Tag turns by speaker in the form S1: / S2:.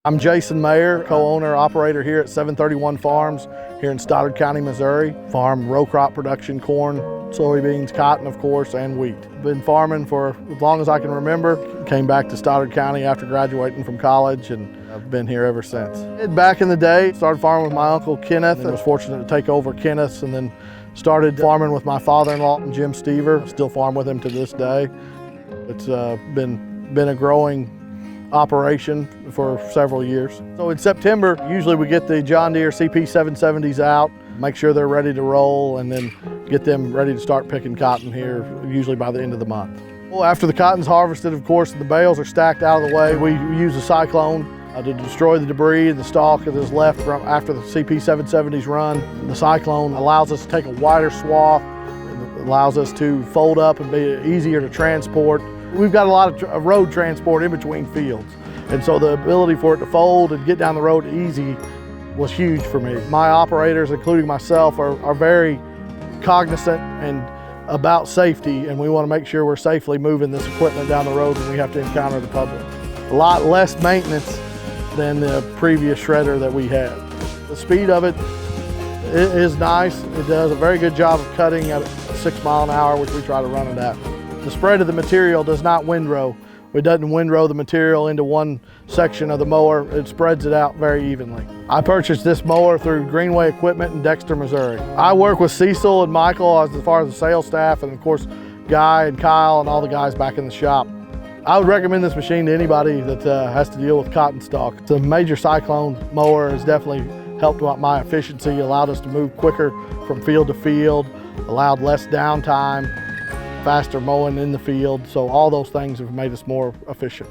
S1: I'm Jason Mayer, co-owner, operator here at 731 Farms here in Stoddard County, Missouri. Farm row crop production, corn, soybeans, cotton, of course, and wheat. Been farming for as long as I can remember. Came back to Stoddard County after graduating from college, and I've been here ever since. Back in the day, started farming with my uncle Kenneth, and was fortunate to take over Kenneth's, and then started farming with my father-in-law, Jim Stever. Still farm with him to this day. It's been a growing operation for several years. So in September, usually we get the John Deere CP770s out, make sure they're ready to roll, and then get them ready to start picking cotton here, usually by the end of the month. Well, after the cotton's harvested, of course, the bales are stacked out of the way. We use a cyclone to destroy the debris and the stalk that is left from after the CP770s run. The cyclone allows us to take a wider swath, it allows us to fold up and be easier to transport. We've got a lot of road transport in between fields, and so the ability for it to fold and get down the road easy was huge for me. My operators, including myself, are very cognizant and about safety, and we want to make sure we're safely moving this equipment down the road when we have to encounter the public. A lot less maintenance than the previous shredder that we had. The speed of it is nice. It does a very good job of cutting at 6 miles an hour, which we try to run it at. The spread of the material does not windrow. It doesn't windrow the material into one section of the mower. It spreads it out very evenly. I purchased this mower through Greenway Equipment in Dexter, Missouri. I work with Cecil and Michael as far as the sales staff, and of course Guy and Kyle and all the guys back in the shop. I would recommend this machine to anybody that has to deal with cotton stalk. The Major Cyclone Mower has definitely helped out my efficiency, allowed us to move quicker from field to field, allowed less downtime, faster mowing in the field, so all those things have made us more efficient.